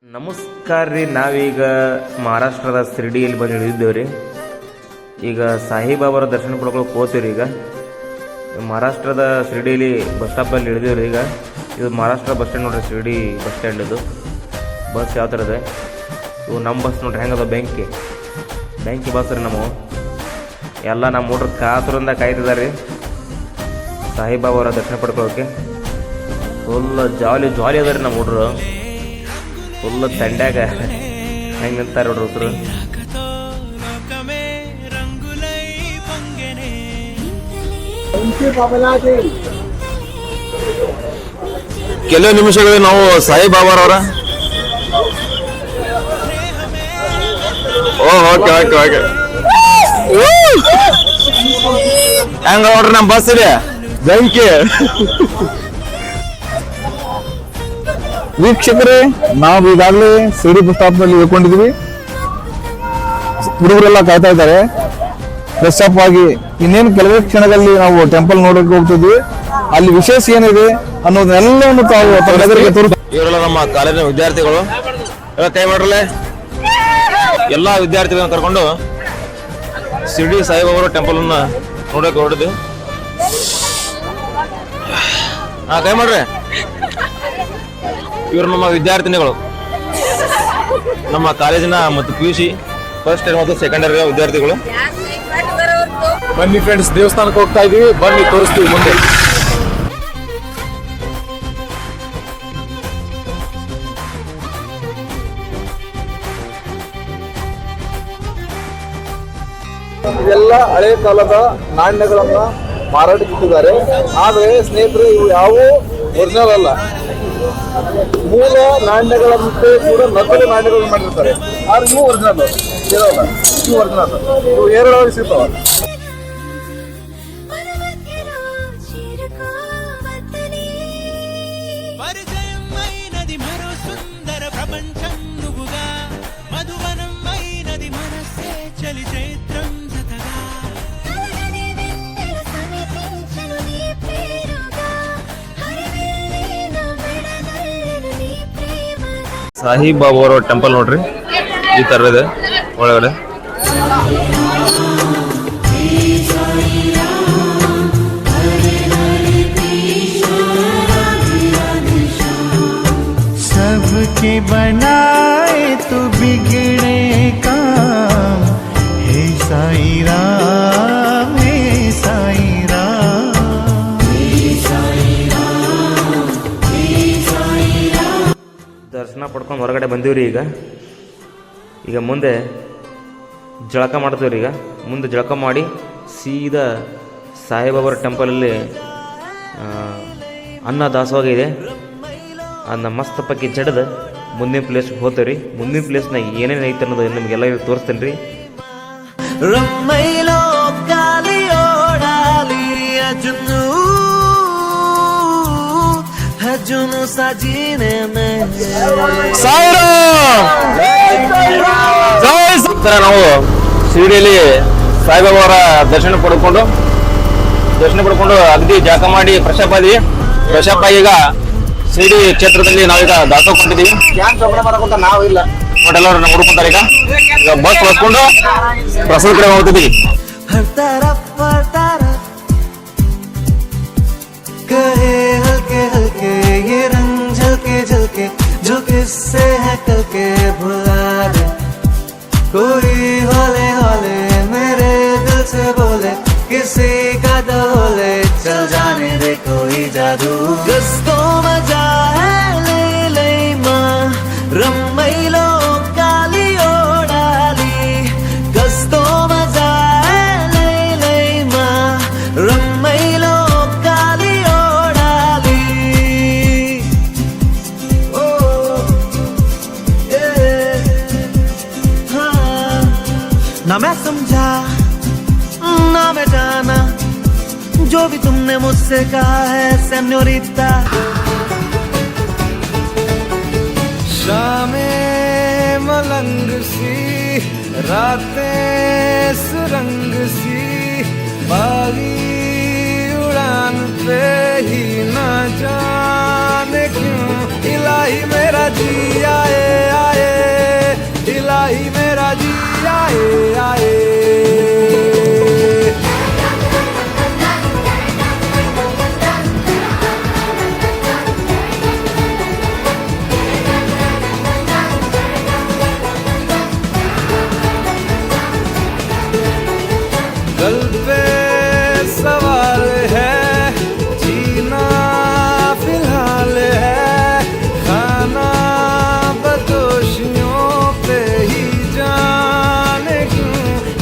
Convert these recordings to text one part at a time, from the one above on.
ನಮಸ್ಕಾರ ರೀ. ನಾವೀಗ ಮಹಾರಾಷ್ಟ್ರದ ಶಿರ್ಡಿಯಲ್ಲಿ ಬಂದು ಇಳಿದಿದ್ದೇವೆ ರೀ. ಈಗ ಸಾಯಿಬಾಬಾರ ದರ್ಶನ ಪಡ್ಕೊಳಕ್ಕೆ ಹೋಗ್ತೀವಿ ಈಗ. ಮಹಾರಾಷ್ಟ್ರದ ಶಿರ್ಡಿಯಲ್ಲಿ ಬಸ್ ಸ್ಟಾಪಲ್ಲಿ ಇಳಿದೇವೆ ರೀ. ಈಗ ಇದು ಮಹಾರಾಷ್ಟ್ರ ಬಸ್ ಸ್ಟ್ಯಾಂಡ್ ನೋಡ್ರಿ, ಶಿರ್ಡಿ ಬಸ್ ಸ್ಟ್ಯಾಂಡ್. ಇದು ಬಸ್ ಯಾವ ಥರ ಇದೆ, ಇವು ನಮ್ಮ ಬಸ್ ನೋಡ್ರಿ ಹೆಂಗದ, ಬೆಂಕಿ ಬಸ್ ರೀ. ಎಲ್ಲ ನಮ್ಮ ಹುಡ್ರು ಕಾತುರಿಂದ ಕಾಯ್ತಿದ್ದಾರೆ ರೀ ಸಾಯಿಬಾಬಾರ ದರ್ಶನ ಪಡ್ಕೊಳ್ಳೋಕೆ. ಫುಲ್ ಜಾಲಿ ಅದ ರೀ ನಮ್ಮ ಹುಡ್ರು. ಫುಲ್ ತಂಡ್ಯಾಗ ಹೆಂಗೆ ನಿಂತಾರೆ ನೋಡ್ರಿ ಹುಡ್ರು. ಕೆಲವು ನಿಮಿಷಗಳು ನಾವು ಸಾಯಿಬಾಬಾರವರ ಓಕೆ ಹೆಂಗ ನೋಡ್ರಿ ನಮ್ಮ ಬಸ್ ಇದೆ ಬೆಂಕಿ. ವೀಕ್ಷಕರೇ, ನಾವು ಈಗಾಗಲೇ ಶಿರ್ಡಿ ಬಸ್ ಸ್ಟಾಪ್ ನಲ್ಲಿ ಇಳ್ಕೊಂಡಿದ್ವಿ. ಹುಡುಗರೆಲ್ಲ ಕಾಯ್ತಾ ಇದ್ದಾರೆ ಫ್ರೆಶ್ ಅಪ್ ಆಗಿ. ಇನ್ನೇನು ಕೆಲವೇ ಕ್ಷಣದಲ್ಲಿ ನಾವು ಟೆಂಪಲ್ ನೋಡಕ್ಕೆ ಹೋಗ್ತಿದ್ವಿ. ಅಲ್ಲಿ ವಿಶೇಷ ಏನಿದೆ ಅನ್ನೋದನ್ನೆಲ್ಲವನ್ನು ತಾವು ಇವರೆಲ್ಲ ನಮ್ಮ ಕಾಲೇಜಿನ ವಿದ್ಯಾರ್ಥಿಗಳು ಎಲ್ಲ ಕೈ ಮಾಡ್ರಲ್ಲ. ಎಲ್ಲಾ ವಿದ್ಯಾರ್ಥಿಗಳನ್ನ ಕರ್ಕೊಂಡು ಶಿರ್ಡಿ ಸಾಯಿಬಾಬಾ ಟೆಂಪಲ್ ಅನ್ನ ನೋಡಕ್ಕೆ ಹೊರಟಿದ್ವಿ. ಕೈ ಮಾಡ್ರಿ. ಇವರು ನಮ್ಮ ವಿದ್ಯಾರ್ಥಿನಿಗಳು, ನಮ್ಮ ಕಾಲೇಜಿನ ಮತ್ತು PUC ಫಸ್ಟ್ ಇಯರ್ ಮತ್ತು ಸೆಕೆಂಡ್ ಇಯರ್ ವಿದ್ಯಾರ್ಥಿಗಳು. ಬನ್ನಿ ಫ್ರೆಂಡ್ಸ್, ದೇವಸ್ಥಾನಕ್ಕೆ ಹೋಗ್ತಾ ಇದೀವಿ, ಬನ್ನಿ ತೋರಿಸ್ತೀವಿ ಮುಂದೆ. ಇದೆಲ್ಲ ಹಳೆ ಕಾಲದ ನಾಣ್ಯಗಳನ್ನ ಮಾರಾಟಕ್ಕೆ ಇಟ್ಟಿದ್ದಾರೆ. ಆದ್ರೆ ಸ್ನೇಹಿತರೆ, ಇವು ಯಾವುವು ಒರಿಜಿನಲ್ ಅಲ್ಲ. ಮೂಲ ನಾಣ್ಯಗಳಂತೆ ಕೂಡ ನಕಲಿ ನಾಣ್ಯಗಳನ್ನು ಮಾಡಿರ್ತಾರೆ. ಆದ್ರೆ ಇವು ಒರಿಜಿನಲ್ ಇರೋಲ್ಲ. ಇವು ಒರಿಜಿನಲ್, ಇವು ಏರಳವಾಗಿ ಸಿಗ್ತಾವ. ಸಾಯಿಬಾಬಾ ಅವರ ಟೆಂಪಲ್ ನೋಡ್ರಿ, ಈ ತರ ಇದೆ ಒಳಗಡೆ. सबके बनाए तो बिगड़े काम, हे साई राम, हे साई राम, हे साई राम, हे साई राम. ದರ್ಶನ ಪಡ್ಕೊಂಡು ಹೊರಗಡೆ ಬಂದೀವ್ರಿ. ಈಗ ಮುಂದೆ ಜಳಕ ಮಾಡ್ತೀವ್ರಿ. ಈಗ ಮುಂದೆ ಜಳಕ ಮಾಡಿ ಸೀದಾ ಸಾಯಿಬಾಬಾರ ಟೆಂಪಲಲ್ಲಿ ಅನ್ನ ದಾಸೋಹ ಇದೆ, ಅದನ್ನ ಮಸ್ತ್ ಪಕ್ಕಿ ಜಡದ ಮುಂದಿನ ಪ್ಲೇಸ್ಗೆ ಹೋಗ್ತೇವ್ರಿ. ಮುಂದಿನ ಪ್ಲೇಸ್ನಾಗ ಏನೇನು ಐತೆ ಅನ್ನೋದು ನಿಮಗೆಲ್ಲ ತೋರಿಸ್ತೇನೆ ರೀ. ನಾವು ಶಿರ್ಡಿಯಲ್ಲಿ ಸಾಯಿಬಾಬಾ ಅವರ ದರ್ಶನ ಪಡ್ಕೊಂಡು ಅಗದಿ ಜಳಕ ಮಾಡಿ ಫ್ರೆಶ್ ಅಪ್ ಆಗಿ ಈಗ ಶಿರ್ಡಿ ಕ್ಷೇತ್ರದಲ್ಲಿ ನಾವೀಗ ದಾಸೋಕೊಂಡಿದ್ದೀವಿ. ನಾವು ಇಲ್ಲ ನೋಡೆಲ್ಲರೂ ನಾವು ಹುಡುಕೊಂತಾರೆ. ಈಗ ಬಸ್ ಹೊಡ್ಕೊಂಡು ಪ್ರಸಾದ ಕಡೆ ಹೋಗ್ತಿದ್ದೀವಿ. जो किससे है कल के भुला दे, कोई हौले हौले मेरे दिल से बोले, किसी का डोले चल जाने दे कोई जादू. गस्तों मजा है ले ले माँ रम्मैलो काली ओडाली, गस्तों मजा है ले ले माँ रम्मैलो काली ओडाली. ना मैं समझा ना मैं जाना, जो भी तुमने मुझसे कहा है सेन्योरिटा. शामें मलंग सी, रातें सुरंग सी, बागी उड़ान पे ही ना जाने क्यों इलाही मेरा जी आए इलाही मेरा जी आए आए। कल पे सवाल है, जीना फिलहाल है, खाना बदोशियों पे ही जाने क्यों।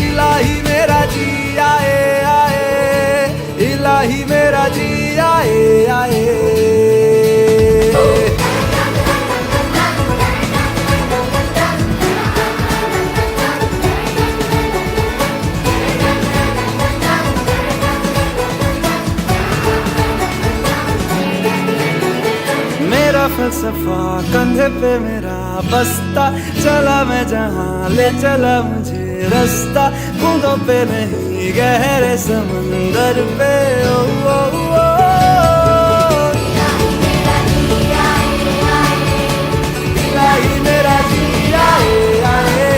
इलाही मेरा जी आए आए, इलाही मेरा जी आए आए। मेरा फलसफा कंधे पे मेरा बस्ता, चला मैं जहाँ ले चला मुझे रास्ता। बूंदों पे नहीं गहरे समंदर पे ओ, ओ, ओ, इलाही मेरा जी आए आए।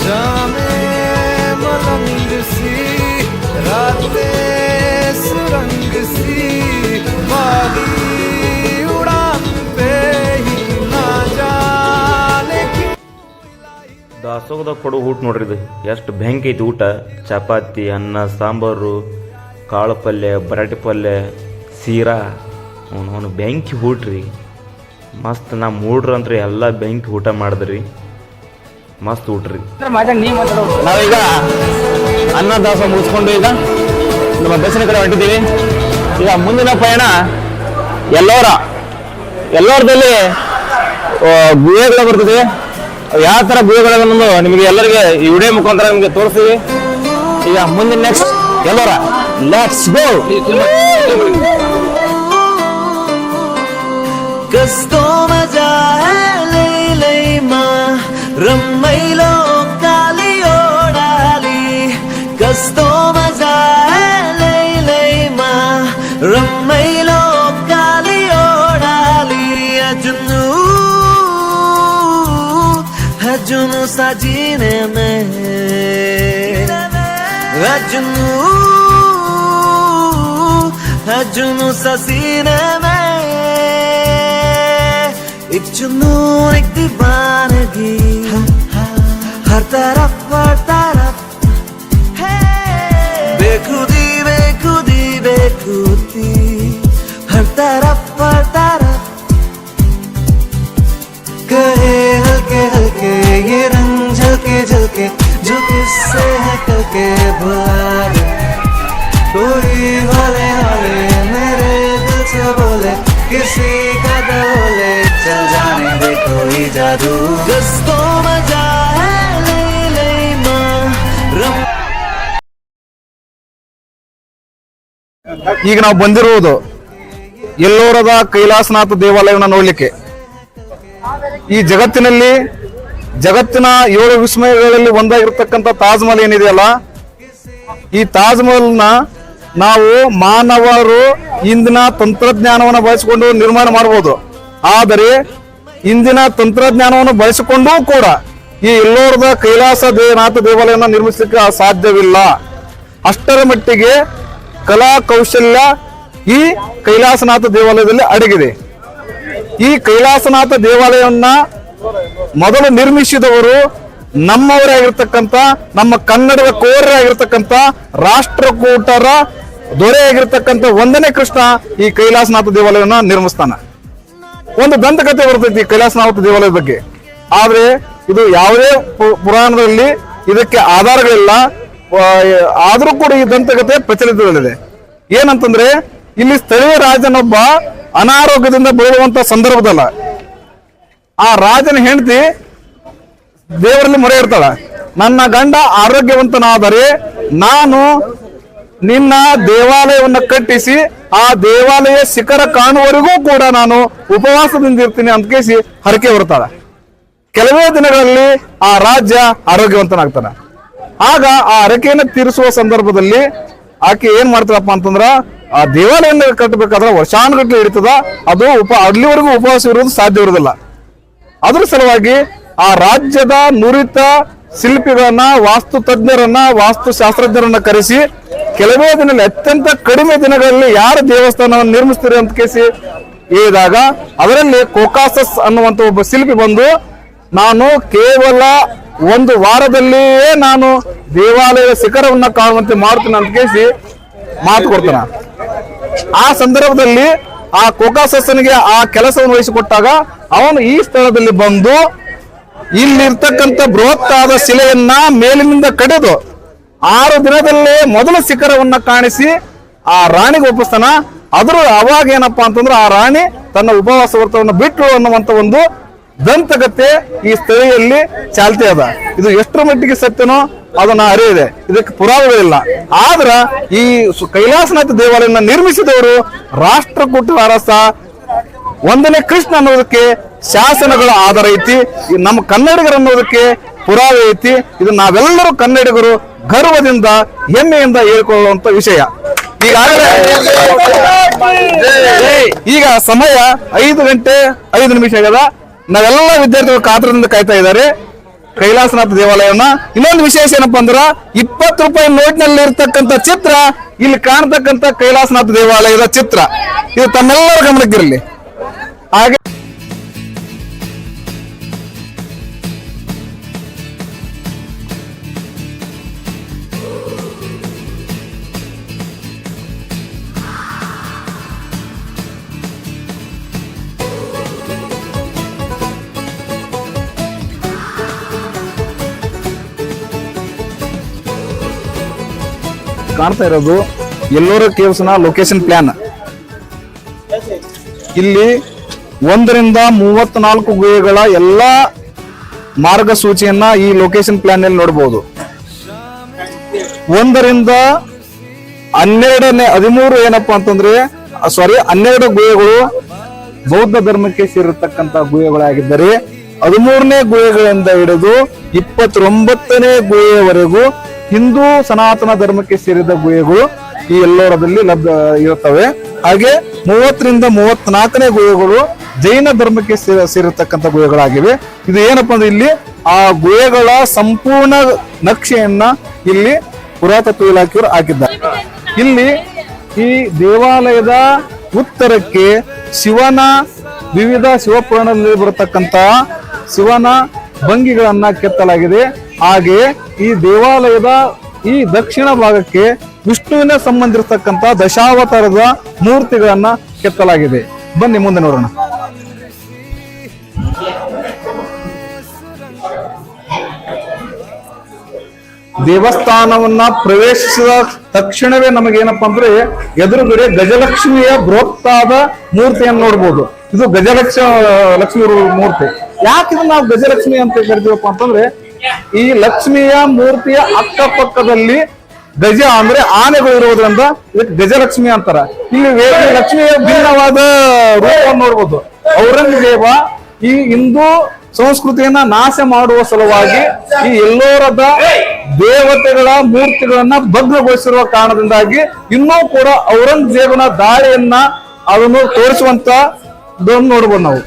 शामें मलंग सी, रातें सुरंग सी, बागी उड़ान पे ही ना जाने क्यों। ದಾಸೋಗದಾಗ ಕೊಡೋ ಊಟ ನೋಡ್ರಿ ಇದು ಎಷ್ಟು ಬೆಂಕಿ ಐತಿ ಊಟ. ಚಪಾತಿ, ಅನ್ನ, ಸಾಂಬಾರು, ಕಾಳು ಪಲ್ಯ, ಬರಾಟಿ ಪಲ್ಯ, ಸೀರಾ, ಅವನು ಬೆಂಕಿ ಊಟ ರೀ ಮಸ್ತ್. ನಾ ಮೂಡ್ರ ಅಂದ್ರೆ ಎಲ್ಲ ಬೆಂಕಿ ಊಟ ಮಾಡಿದ್ರಿ, ಮಸ್ತ್ ಊಟ ರೀ. ನಾವೀಗ ಅನ್ನದಾಸ ಮುಗಿಸ್ಕೊಂಡು ಈಗ ನಮ್ಮ ಬಸ್ಸಿನ ಕಡೆ ಹೊಂಟಿದ್ದೀವಿ. ಈಗ ಮುಂದಿನ ಪಯಣ ಎಲ್ಲೋರದಲ್ಲಿ ಗುಹೆಗಳು ಬರ್ತದೆ. ಯಾವ ತರ ಗುಹೆಗಳನ್ನೊಂದು ನಿಮಗೆ ಎಲ್ಲರಿಗೆ ಈ ವಿಡಿಯೋ ಮುಖಾಂತರ ನಿಮಗೆ ತೋರಿಸ್ತೀವಿ. ಈಗ ಮುಂದಿನ ನೆಕ್ಸ್ಟ್ ಎಲ್ಲೋರ, ಲೆಟ್ಸ್ ಗೋ. कस्तो मजा है लैलैमा, रम्मैलो काली ओडाली। कस्तो मजा है लैलैमा, रम्मैलो काली ओडाली। अजुनू अजुनू सा जीने में, अजुनू अजुनू सा सीने में। एक जुनून एक दीवानगी, हर तरफ है। बेखुदी बेखुदी बेखुदी, हर तरफ कहे हल्के हल्के ये रंग झलके झलके, जो किससे है कल के भुला दे। कोई हौले हौले मेरे दिल से बोले, किसी का बोले चल जाने दे कोई जादू। कस्तो मजा है लैलैमा, ಈಗ ನಾವು ಬಂದಿರುವುದು ಎಲ್ಲೋರದ ಕೈಲಾಸನಾಥ ದೇವಾಲಯವನ್ನು ನೋಡ್ಲಿಕ್ಕೆ. ಈ ಜಗತ್ತಿನ 7 ವಿಸ್ಮಯಗಳಲ್ಲಿ ಒಂದಾಗಿರ್ತಕ್ಕಂಥ ತಾಜ್ ಮಹಲ್ ಏನಿದೆಯಲ್ಲ, ಈ ತಾಜ್ ಮಹಲ್ನ ನಾವು ಮಾನವರು ಇಂದಿನ ತಂತ್ರಜ್ಞಾನವನ್ನು ಬಳಸಿಕೊಂಡು ನಿರ್ಮಾಣ ಮಾಡಬಹುದು. ಆದರೆ ಇಂದಿನ ತಂತ್ರಜ್ಞಾನವನ್ನು ಬಳಸಿಕೊಂಡೂ ಕೂಡ ಈ ಎಲ್ಲೋರದ ಕೈಲಾಸನಾಥ ದೇವಾಲಯವನ್ನು ನಿರ್ಮಿಸಲಿಕ್ಕೆ ಸಾಧ್ಯವಿಲ್ಲ. ಅಷ್ಟರ ಮಟ್ಟಿಗೆ ಕಲಾ ಕೌಶಲ್ಯ ಈ ಕೈಲಾಸನಾಥ ದೇವಾಲಯದಲ್ಲಿ ಅಡಗಿದೆ. ಈ ಕೈಲಾಸನಾಥ ದೇವಾಲಯವನ್ನ ಮೊದಲು ನಿರ್ಮಿಸಿದವರು ನಮ್ಮವರೇ ಆಗಿರ್ತಕ್ಕಂಥ, ನಮ್ಮ ಕನ್ನಡದ ಕೋರೇ ಆಗಿರ್ತಕ್ಕಂಥ, ರಾಷ್ಟ್ರಕೂಟರ ದೊರೆ ಆಗಿರ್ತಕ್ಕಂಥ 1ನೇ ಕೃಷ್ಣ ಈ ಕೈಲಾಸನಾಥ ದೇವಾಲಯವನ್ನ ನಿರ್ಮಿಸ್ತಾನ. ಒಂದು ದಂತಕಥೆ ಬರ್ತೈತಿ ಕೈಲಾಸನಾಥ ದೇವಾಲಯದ ಬಗ್ಗೆ. ಆದ್ರೆ ಇದು ಯಾವುದೇ ಪುರಾಣದಲ್ಲಿ ಇದಕ್ಕೆ ಆಧಾರಗಳಿಲ್ಲ. ಆದ್ರೂ ಕೂಡ ಈ ದಂತಕಥೆ ಪ್ರಚಲಿತದಲ್ಲಿದೆ. ಏನಂತಂದ್ರೆ, ಇಲ್ಲಿ ಸ್ಥಳೀಯ ರಾಜನೊಬ್ಬ ಅನಾರೋಗ್ಯದಿಂದ ಬೀಳುವಂತ ಸಂದರ್ಭದಲ್ಲ, ಆ ರಾಜನ ಹೆಂಡತಿ ದೇವರಲ್ಲಿ ಮೊರೆ ಇರ್ತಾಳ, ನನ್ನ ಗಂಡ ಆರೋಗ್ಯವಂತನಾದರೆ ನಾನು ನಿನ್ನ ದೇವಾಲಯವನ್ನು ಕಟ್ಟಿಸಿ ಆ ದೇವಾಲಯ ಶಿಖರ ಕಾಣುವವರೆಗೂ ಕೂಡ ನಾನು ಉಪವಾಸದಿಂದ ಇರ್ತೀನಿ ಅಂತ ಕೇಸಿ ಹರಕೆ ಹೊರತಾಳ. ಕೆಲವೇ ದಿನಗಳಲ್ಲಿ ಆ ರಾಜ್ಯ ಆರೋಗ್ಯವಂತನಾಗ್ತಾನೆ. ಆಗ ಆ ಹರಕೆಯನ್ನು ತೀರಿಸುವ ಸಂದರ್ಭದಲ್ಲಿ ಆಕೆ ಏನ್ ಮಾಡ್ತಾರಪ್ಪ ಅಂತಂದ್ರ ಆ ದೇವಾಲಯವನ್ನು ಕಟ್ಟಬೇಕಾದ್ರೆ ವರ್ಷಾನುಗಟ್ಟಲೆ ಹಿಡಿತದ, ಅದು ಅಲ್ಲಿವರೆಗೂ ಉಪವಾಸ ಇರುವುದು ಸಾಧ್ಯ ಇರುವುದಿಲ್ಲ. ಅದ್ರ ಸಲುವಾಗಿ ಆ ರಾಜ್ಯದ ನುರಿತ ಶಿಲ್ಪಿಗಳನ್ನ, ವಾಸ್ತು ತಜ್ಞರನ್ನ, ವಾಸ್ತುಶಾಸ್ತ್ರಜ್ಞರನ್ನ ಕರೆಸಿ ಕೆಲವೇ ದಿನದಲ್ಲಿ ಅತ್ಯಂತ ಕಡಿಮೆ ದಿನಗಳಲ್ಲಿ ಯಾರು ದೇವಸ್ಥಾನವನ್ನು ನಿರ್ಮಿಸ್ತೀರಿ ಅಂತ ಕೇಸಿ ಹೇಳಿದಾಗ ಅದರಲ್ಲಿ ಕೋಕಾಸಸ್ ಅನ್ನುವಂತ ಒಬ್ಬ ಶಿಲ್ಪಿ ಬಂದು ನಾನು ಕೇವಲ 1 ವಾರದಲ್ಲಿಯೇ ನಾನು ದೇವಾಲಯದ ಶಿಖರವನ್ನ ಕಾಣುವಂತೆ ಮಾಡ್ತೀನಿ ಅಂತ ಕೇಸಿ ಮಾತು ಕೊಡ್ತಾನ. ಆ ಸಂದರ್ಭದಲ್ಲಿ ಆ ಕೋಕಾಸಸ್ನಿಗೆ ಆ ಕೆಲಸವನ್ನು ವಹಿಸಿಕೊಟ್ಟಾಗ ಅವನು ಈ ಸ್ಥಳದಲ್ಲಿ ಬಂದು ಇಲ್ಲಿರ್ತಕ್ಕಂಥ ಬೃಹತ್ತಾದ ಶಿಲೆಯನ್ನ ಮೇಲಿನಿಂದ ಕಡಿದು 6 ದಿನದಲ್ಲೇ ಮೊದಲ ಶಿಖರವನ್ನ ಕಾಣಿಸಿ ಆ ರಾಣಿಗೆ ಒಪ್ಪಿಸ್ತಾನ. ಅವಾಗ ಏನಪ್ಪಾ ಅಂತಂದ್ರೆ ಆ ರಾಣಿ ತನ್ನ ಉಪವಾಸ ವ್ರತವನ್ನು ಬಿಟ್ಟು ಅನ್ನುವಂತ ಒಂದು ದಂತಕತೆ ಈ ಸ್ಥಳೀಯಲ್ಲಿ ಚಾಲ್ತಿ ಅದ. ಇದು ಎಷ್ಟರ ಮಟ್ಟಿಗೆ ಸತ್ಯನೋ ಅದನ್ನ ಅರಿಯಿದೆ, ಇದಕ್ಕೆ ಪುರಾವೆಗಳಿಲ್ಲ. ಆದ್ರ ಈ ಕೈಲಾಸನಾಥ ದೇವಾಲಯನ ನಿರ್ಮಿಸಿದವರು ರಾಷ್ಟ್ರಕೂಟರ ಅರಸ 1ನೇ ಕೃಷ್ಣ ಅನ್ನೋದಕ್ಕೆ ಶಾಸನಗಳ ಆಧಾರ ಐತಿ. ನಮ್ಮ ಕನ್ನಡಿಗರು ಅನ್ನೋದಕ್ಕೆ ಪುರಾವೆ ಐತಿ. ಇದು ನಾವೆಲ್ಲರೂ ಕನ್ನಡಿಗರು ಗರ್ವದಿಂದ ಹೆಮ್ಮೆಯಿಂದ ಹೇಳ್ಕೊಳ್ಳುವಂತ ವಿಷಯ. ಈಗ ಸಮಯ 5:05 ಆಗದ. ನಾವೆಲ್ಲ ವಿದ್ಯಾರ್ಥಿಗಳು ಕಾತರದಿಂದ ಕಾಯ್ತಾ ಇದ್ದಾರೆ ಕೈಲಾಸನಾಥ ದೇವಾಲಯವನ್ನ. ಇನ್ನೊಂದು ವಿಶೇಷ ಏನಪ್ಪಾ ಅಂದ್ರ 20 ರೂಪಾಯಿ ನೋಟ್ನಲ್ಲಿ ಇರ್ತಕ್ಕಂಥ ಚಿತ್ರ ಇಲ್ಲಿ ಕಾಣತಕ್ಕಂಥ ಕೈಲಾಸನಾಥ ದೇವಾಲಯದ ಚಿತ್ರ. ಇದು ತಮ್ಮೆಲ್ಲರ ಗಮನಕ್ಕಿರಲಿ. ಹಾಗೆ ಕಾಣ್ತಾ ಇರೋದು ಎಲ್ಲೋರ ಕೇವ್ಸ್ನ ಲೊಕೇಶನ್ ಪ್ಲಾನ್. ಇಲ್ಲಿ 1 ರಿಂದ 34 ಗುಹೆಗಳ ಎಲ್ಲಾ ಮಾರ್ಗಸೂಚಿಯನ್ನ ಈ ಲೊಕೇಶನ್ ಪ್ಲಾನ್ ನಲ್ಲಿ ನೋಡಬಹುದು. 1 ರಿಂದ 13 ಏನಪ್ಪಾ ಅಂತಂದ್ರೆ 12 ಗುಹೆಗಳು ಬೌದ್ಧ ಧರ್ಮಕ್ಕೆ ಸೇರಿರ್ತಕ್ಕಂಥ ಗುಹೆಗಳಾಗಿದ್ದರೆ 13ನೇ ಗುಹೆಗಳಿಂದ ಹಿಡಿದು 29ನೇ ಗುಹೆಯವರೆಗೂ ಹಿಂದೂ ಸನಾತನ ಧರ್ಮಕ್ಕೆ ಸೇರಿದ ಗುಹೆಗಳು ಈ ಎಲ್ಲೋರದಲ್ಲಿ ಲಭ್ಯ ಇರುತ್ತವೆ. ಹಾಗೆ 30 ರಿಂದ 34ನೇ ಗುಹೆಗಳು ಜೈನ ಧರ್ಮಕ್ಕೆ ಸೇರಿರ್ತಕ್ಕಂಥ ಗುಹೆಗಳಾಗಿವೆ. ಇದು ಏನಪ್ಪಾ ಅಂದ್ರೆ ಇಲ್ಲಿ ಆ ಗುಹೆಗಳ ಸಂಪೂರ್ಣ ನಕ್ಷೆಯನ್ನ ಇಲ್ಲಿ ಪುರಾತತ್ವ ಇಲಾಖೆಯವರು ಹಾಕಿದ್ದಾರೆ. ಇಲ್ಲಿ ಈ ದೇವಾಲಯದ ಉತ್ತರಕ್ಕೆ ಶಿವನ ವಿವಿಧ ಶಿವಪುರಾಣದಲ್ಲಿ ಬರತಕ್ಕಂತ ಶಿವನ ಭಂಗಿಗಳನ್ನ ಕೆತ್ತಲಾಗಿದೆ. ಹಾಗೆ ಈ ದೇವಾಲಯದ ಈ ದಕ್ಷಿಣ ಭಾಗಕ್ಕೆ ವಿಷ್ಣುವಿನ ಸಂಬಂಧಿಸಿರ್ತಕ್ಕಂಥ ದಶಾವತಾರದ ಮೂರ್ತಿಗಳನ್ನ ಕೆತ್ತಲಾಗಿದೆ. ಬನ್ನಿ ಮುಂದೆ ನೋಡೋಣ. ದೇವಸ್ಥಾನವನ್ನ ಪ್ರವೇಶಿಸಿದ ತಕ್ಷಣವೇ ನಮಗೇನಪ್ಪಾ ಅಂದ್ರೆ ಎದುರುಗಡೆ ಗಜಲಕ್ಷ್ಮಿಯ ಬೃಹತ್ತಾದ ಮೂರ್ತಿಯನ್ನು ನೋಡ್ಬೋದು. ಇದು ಲಕ್ಷ್ಮಿ ಮೂರ್ತಿ. ಯಾಕೆ ಇದನ್ನ ನಾವು ಗಜಲಕ್ಷ್ಮಿ ಅಂತ ಕರಿತೀವಪ್ಪ ಅಂತಂದ್ರೆ ಈ ಲಕ್ಷ್ಮಿಯ ಮೂರ್ತಿಯ ಅಕ್ಕಪಕ್ಕದಲ್ಲಿ ಗಜ ಅಂದ್ರೆ ಆನೆಗಳು ಇರೋದ್ರಿಂದ ಇದಕ್ಕೆ ಗಜಲಕ್ಷ್ಮಿ ಅಂತಾರ. ಇಲ್ಲಿ ಲಕ್ಷ್ಮಿಯ ಭಿನ್ನವಾದ ರೂಪವನ್ನು ನೋಡ್ಬೋದು. ಔರಂಗಜೇಬ ಈ ಹಿಂದೂ ಸಂಸ್ಕೃತಿಯನ್ನ ನಾಶ ಮಾಡುವ ಸಲುವಾಗಿ ಈ ಎಲ್ಲೋರದ ದೇವತೆಗಳ ಮೂರ್ತಿಗಳನ್ನ ಭಗ್ನಗೊಳಿಸಿರುವ ಕಾರಣದಿಂದಾಗಿ ಇನ್ನೂ ಕೂಡ ಔರಂಗಜೇಬನ ದಾಳಿಯನ್ನ ಅದನ್ನು ತೋರಿಸುವಂತ ನೋಡ್ಬೋದು ನಾವು.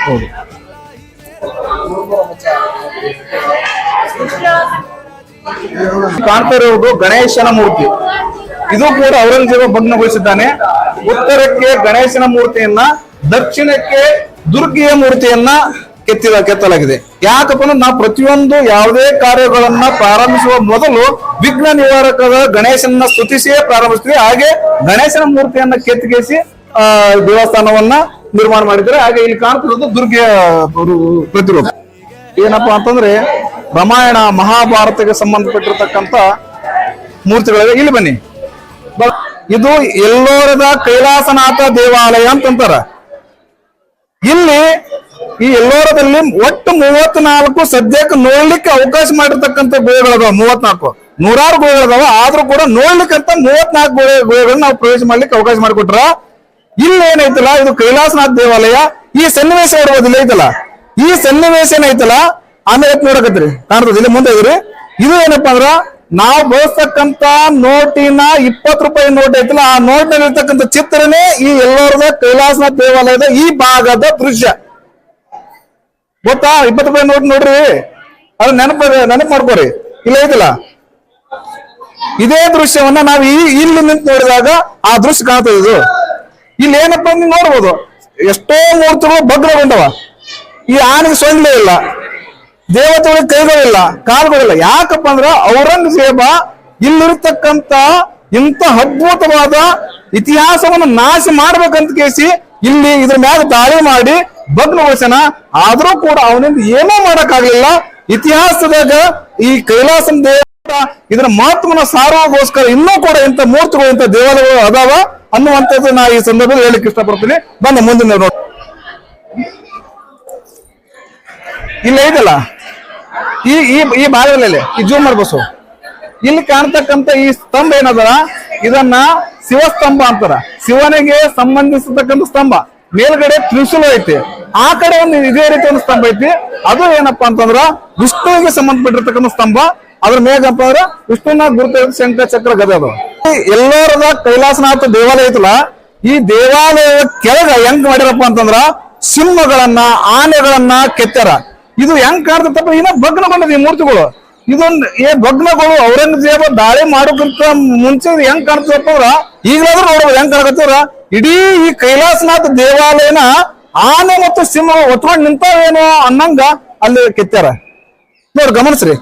ಹೌದು. ಕಾಣ್ತಾ ಇರುವುದು ಗಣೇಶನ ಮೂರ್ತಿ. ಇದು ಕೂಡ ಔರಂಗಜೇಬ ಭಗ್ನಗೊಳಿಸಿದ್ದಾನೆ. ಉತ್ತರಕ್ಕೆ ಗಣೇಶನ ಮೂರ್ತಿಯನ್ನ, ದಕ್ಷಿಣಕ್ಕೆ ದುರ್ಗಿಯ ಮೂರ್ತಿಯನ್ನ ಕೆತ್ತಲಾಗಿದೆ. ಯಾಕಪ್ಪ ಅಂದ್ರೆ ನಾವು ಪ್ರತಿಯೊಂದು ಯಾವುದೇ ಕಾರ್ಯಗಳನ್ನ ಪ್ರಾರಂಭಿಸುವ ಮೊದಲು ವಿಘ್ನ ನಿವಾರಕದ ಗಣೇಶನ ಸ್ತುತಿಸಿಯೇ ಪ್ರಾರಂಭಿಸ್ತೀವಿ. ಹಾಗೆ ಗಣೇಶನ ಮೂರ್ತಿಯನ್ನ ಕೆತ್ತಿಗೆಸಿ ದೇವಸ್ಥಾನವನ್ನ ನಿರ್ಮಾಣ ಮಾಡಿದ್ರೆ. ಹಾಗೆ ಇಲ್ಲಿ ಕಾಣ್ತಿರೋದು ದುರ್ಗಿಯ ಪ್ರತಿರೂಪ. ಏನಪ್ಪಾ ಅಂತಂದ್ರೆ ರಾಮಾಯಣ ಮಹಾಭಾರತಕ್ಕೆ ಸಂಬಂಧಪಟ್ಟಿರ್ತಕ್ಕಂಥ ಮೂರ್ತಿಗಳಿವೆ. ಇಲ್ಲಿ ಬನ್ನಿ. ಇದು ಎಲ್ಲೋರದ ಕೈಲಾಸನಾಥ ದೇವಾಲಯ ಅಂತಂತಾರ. ಇಲ್ಲಿ ಈ ಎಲ್ಲೋರದಲ್ಲಿ ಒಟ್ಟು 34 ಸದ್ಯಕ್ಕೆ ನೋಡ್ಲಿಕ್ಕೆ ಅವಕಾಶ ಮಾಡಿರ್ತಕ್ಕಂಥ ಗುಹೆಗಳದಾವ. 34 ನೂರಾರು ಗುಹೆಗಳದಾವ, ಆದ್ರೂ ಕೂಡ ನೋಡ್ಲಿಕ್ಕಂತ 34 ಗುಹೆಗಳನ್ನ ನಾವು ಪ್ರವೇಶ ಮಾಡ್ಲಿಕ್ಕೆ ಅವಕಾಶ ಮಾಡಿಕೊಟ್ರ. ಇಲ್ಲಿ ಏನೈತಲ್ಲ, ಇದು ಕೈಲಾಸನಾಥ ದೇವಾಲಯ. ಈ ಸನ್ನಿವೇಶ ನೋಡ್ಬೋದಿಲ್ಲ ಐತಲ್ಲ, ಈ ಸನ್ನಿವೇಶ ಏನೈತಲ್ಲ ಆಮೇಲೆ ನೋಡಕತ್ರಿ ಕಾಣ್ತದ, ಇಲ್ಲಿ ಮುಂದೆ ಇದ್ರಿ. ಇದು ಏನಪ್ಪಾ ಅಂದ್ರ ನಾವು ಬಳಸ್ತಕ್ಕಂತ ನೋಟಿನ 20 ರೂಪಾಯಿ ನೋಟ್ ಐತಲ್ಲ, ಆ ನೋಟ್ನಲ್ಲಿ ಇರ್ತಕ್ಕಂಥ ಚಿತ್ರನೇ ಈ ಎಲ್ಲೋರದ ಕೈಲಾಸನಾಥ ದೇವಾಲಯದ ಈ ಭಾಗದ ದೃಶ್ಯ. ಗೊತ್ತಾ? 20 ರೂಪಾಯಿ ನೋಟ್ ನೋಡ್ರಿ, ಅದು ನೆನಪು ಮಾಡ್ಕೋರಿ. ಇಲ್ಲ ಐತಲ್ಲ, ಇದೇ ದೃಶ್ಯವನ್ನ ನಾವು ಇಲ್ಲಿ ನಿಂತು ನೋಡಿದಾಗ ಆ ದೃಶ್ಯ ಕಾಣ್ತದೆ. ಇದು ಇಲ್ಲಿ ಏನಪ್ಪಾ ನೀವು ನೋಡ್ಬೋದು, ಎಷ್ಟೋ ಮೂರ್ತಿಗಳು ಭಗ್ನಗೊಂಡವ. ಈ ಆನೆಗೆ ಸೊಂಡ್ಲೇ ಇಲ್ಲ, ದೇವತೆಗಳಿಗೆ ಕೈಗಳಿಲ್ಲ, ಕಾಲುಗಳಿಲ್ಲ. ಯಾಕಪ್ಪ ಅಂದ್ರ ಔರಂಗಜೇಬ ಇಲ್ಲಿರ್ತಕ್ಕಂತ ಇಂಥ ಅದ್ಭುತವಾದ ಇತಿಹಾಸವನ್ನು ನಾಶ ಮಾಡ್ಬೇಕಂತ ಕೇಸಿ ಇಲ್ಲಿ ಇದ್ರ ಮ್ಯಾಗ ದಾಳಿ ಮಾಡಿ ಭಗ್ನಗೊಳಿಸನ. ಆದ್ರೂ ಕೂಡ ಅವನಿಂದ ಏನೂ ಮಾಡಕ್ಕಾಗ್ಲಿಲ್ಲ. ಇತಿಹಾಸದಾಗ ಈ ಕೈಲಾಸನ ದೇವ ಇದರ ಮಹತ್ವನ ಸಾರುವಗೋಸ್ಕರ ಇನ್ನೂ ಕೂಡ ಇಂಥ ಮೂರ್ತಿಗಳು, ಇಂಥ ದೇವಾಲಯಗಳು ಅದಾವ ಅನ್ನುವಂಥದ್ದು ನಾ ಈ ಸಂದರ್ಭದಲ್ಲಿ ಹೇಳಿಕ್ಕೆ ಇಷ್ಟಪಡ್ತೀನಿ. ಬನ್ನಿ ಮುಂದಿನ ನೋಡಿ. ಇಲ್ಲ ಐತಲ್ಲ ಈ ಈ ಭಾಗದಲ್ಲಿ ಈ ಜೂಮ್ ಮಾಡ್ಬಸು, ಇಲ್ಲಿ ಕಾಣ್ತಕ್ಕಂಥ ಈ ಸ್ತಂಭ ಏನದರ, ಇದನ್ನ ಶಿವಸ್ತಂಭ ಅಂತಾರ. ಶಿವನಿಗೆ ಸಂಬಂಧಿಸತಕ್ಕಂಥ ಸ್ತಂಭ. ಮೇಲ್ಗಡೆ ತ್ರಿಶೂಲ ಐತಿ, ಆ ಕಡೆ ಒಂದು ಇದೇ ರೀತಿ ಒಂದು ಸ್ತಂಭ ಐತಿ. ಅದು ಏನಪ್ಪಾ ಅಂತಂದ್ರ ವಿಷ್ಣುವಿಗೆ ಸಂಬಂಧಪಟ್ಟಿರ್ತಕ್ಕಂಥ ಸ್ತಂಭ. ಅದ್ರ ಮೇಗಪ್ಪ ಅಂದ್ರ ವಿಷ್ಣುನ ಗುರುತ ಶಂಖ ಚಕ್ರ ಗದೆ ಅದು. ಎಲ್ಲೋರದ ಕೈಲಾಸನಾಥ ದೇವಾಲಯ ಐತಲ್ಲ, ಈ ದೇವಾಲಯದ ಕೆಳಗ ಹೆಂಗ್ ಮಾಡಿರಪ್ಪ ಅಂತಂದ್ರ ಸಿಂಹಗಳನ್ನ, ಆನೆಗಳನ್ನ ಕೆತ್ತಾರ. ಇದು ಹೆಂಗ್ ಕಾಣ್ತಪ್ಪ, ಇನ್ನ ಭಗ್ನಗೊಂಡದ ಈ ಮೂರ್ತಿಗಳು. ಇದೊಂದು ಭಗ್ನಗಳು ಔರಂಗಜೇಬ ದಾಳಿ ಮಾಡೋಕ್ಕಿಂತ ಮುಂಚೆ ಹೆಂಗ್ ಕಾಣ್ತದಪ್ಪ ಅಂದ್ರ, ಈಗಲಾದ್ರೂ ನೋಡ್ಬೋದು ಹೆಂಗ್ ಕಾಣಕತ್ತವ್ರ. ಇಡೀ ಈ ಕೈಲಾಸನಾಥ ದೇವಾಲಯನ ಆನೆ ಮತ್ತು ಸಿಂಹಗಳು ಒತ್ಕೊಂಡು ನಿಂತಾವೇನೋ ಅನ್ನಂಗ ಅಲ್ಲಿ ಕೆತ್ತಾರ. ನೋಡ್ರಿ, ಗಮನಿಸ್ರಿ,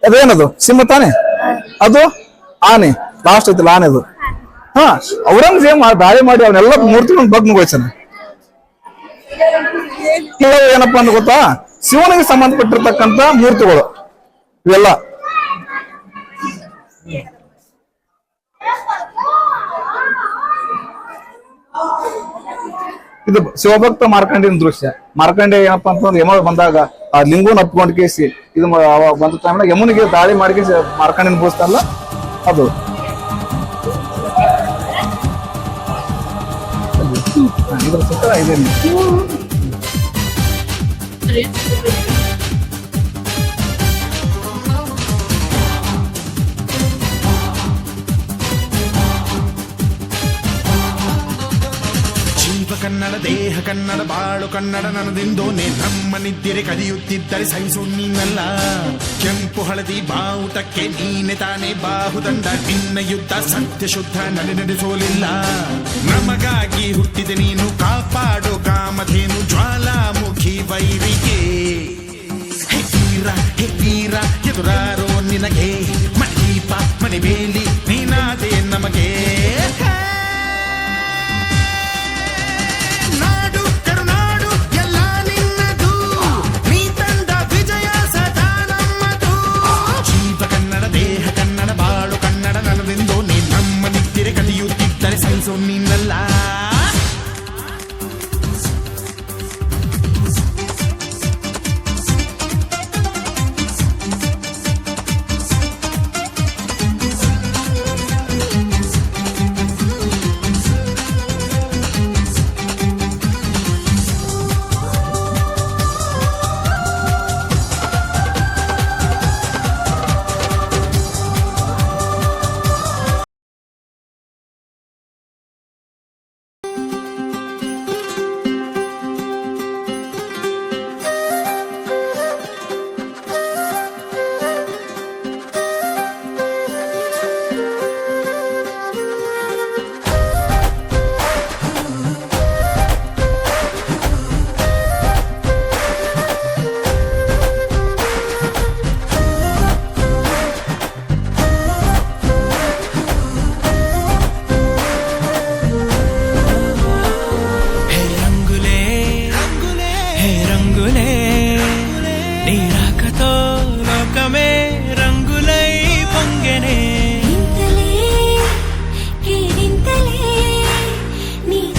ಅದೇನದು ಸಿಂಹ ತಾನೆ, ಅದು ಆನೆ ಲಾಸ್ಟ್ ಐತಿಲ್ಲ, ಆನೆ ಅದು. ಹಾ, ಔರಂಗಜೇಬ ದಾಳಿ ಮಾಡಿ ಅವನ್ನೆಲ್ಲ ಮೂರ್ತಿಗಳನ್ನ ಭಗ್ನಗೊಳಿಸ್ಯಾನ. ಏನಪ್ಪಾ ಅಂತ ಗೊತ್ತಾ, ಶಿವನಿಗೆ ಸಂಬಂಧಪಟ್ಟಿರ್ತಕ್ಕಂಥ ಮೂರ್ತಿಗಳು ಇವೆಲ್ಲ. ಇದು ಶಿವಭಕ್ತ ಮಾರ್ಕಂಡಿನ ದೃಶ್ಯ. ಮಾರ್ಕಂಡೆ ಏನಪ್ಪಾ ಅಂತಂದ್ರೆ ಯಮ ಬಂದಾಗ ಆ ಲಿಂಗುನ ಹತ್ಕೊಂಡ್ ಕೇಸಿ ಇದು ಬಂದ ಟೈಮ್ನಾಗ ಯಮುನಿಗೆ ದಾಳಿ ಮಾಡಿ ಕೇಸಿ ಮಾರ್ಕಂಡಿನ ಬೋಸ್ತಾರಲ್ಲ ಅದು. ಇದ್ರ ಸುತ್ತ ಇದೆ. ಕನ್ನಡ ದೇಹ ಕನ್ನಡ ಬಾಳು ಕನ್ನಡ ನನದೆಂದೋನೆ ನಮ್ಮ ನಿದ್ದಿರೆ ಕದಿಯುತ್ತಿದ್ದರೆ ಸಹಿಸು ನೀನಲ್ಲ. ಕೆಂಪು ಹಳದಿ ಬಾವುಟಕ್ಕೆ ನೀನೆ ತಾನೇ ಬಾಹುದಂಡ. ನಿನ್ನ ಯುದ್ಧ ಸತ್ಯ ಶುದ್ಧ ನಡೆಸೋಲಿಲ್ಲ. ನಮಗಾಗಿ ಹುಟ್ಟಿದೆ ನೀನು ಕಾಪಾಡೋ ಕಾಮಧೇನು ಜ್ವಾಲಾಮುಖಿ ವೈರಿಗೆ. ಹೆಕ್ಕೀರ ಎದುರಾರೋ ನಿನಗೆ ಮಣಿದೀಪ ಮಣಿಬೇಲಿ ನೀನಾದೆ ನಮಗೆ. ನೀನಲ್ಲ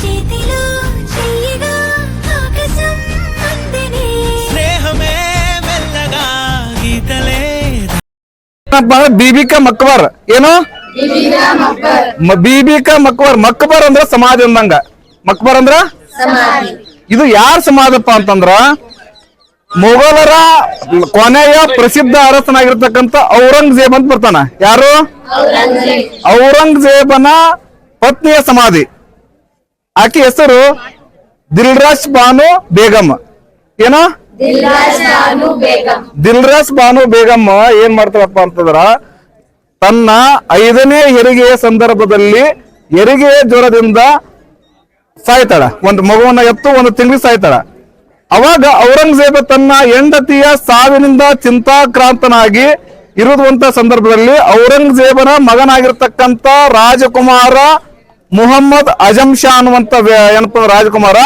చేతిలో చెయ్యగా ఆకాశం అందనే ಬೀಬಿಕಾ ಮಕ್ಬರ್. ಏನು ಬೀಬಿಕಾ ಮಕ್ಬರ್. ಮಕ್ಬರ್ ಅಂದ್ರ ಸಮಾಧಿ ಅಂದಂಗ. ಮಕ್ಬರ್ ಅಂದ್ರ ಇದು ಯಾರ ಸಮಾಧಪ್ಪ ಅಂತಂದ್ರ ಮೊಘಲರ ಕೊನೆಯ ಪ್ರಸಿದ್ಧ ಅರಸನಾಗಿರ್ತಕ್ಕಂಥ ಔರಂಗಜೇಬ್ ಅಂತ ಬರ್ತಾನ. ಯಾರು? ಔರಂಗಜೇಬನ ಪತ್ನಿಯ ಸಮಾಧಿ. ಆಕೆ ಹೆಸರು ದಿಲ್ರಾಸ್ ಬಾನು ಬೇಗಂ. ಏನೋ ದಿಲ್ರಾಸ್ ಬಾನು ಬೇಗಂ ಏನ್ ಮಾಡ್ತಾರಪ್ಪ ಅಂತಂದ್ರ ತನ್ನ 5ನೇ ಹೆರಿಗೆಯ ಸಂದರ್ಭದಲ್ಲಿ ಹೆರಿಗೆಯ ಜ್ವರದಿಂದ ಸಾಯ್ತಾಳ. ಒಂದು ಮಗುವನ್ನ ಎತ್ತು 1 ತಿಂಗಳು ಸಾಯ್ತಾಳ. ಅವಾಗ ಔರಂಗಜೇಬ ತನ್ನ ಹೆಂಡತಿಯ ಸಾವಿನಿಂದ ಚಿಂತಾಕ್ರಾಂತನಾಗಿ ಇರುವಂತ ಸಂದರ್ಭದಲ್ಲಿ ಔರಂಗಜೇಬನ ಮಗನಾಗಿರ್ತಕ್ಕಂಥ ರಾಜಕುಮಾರ ಮುಹಮ್ಮದ್ ಅಜಂ ಶಾ ಅನ್ನುವಂತ ಏನಪ್ಪ ರಾಜಕುಮಾರ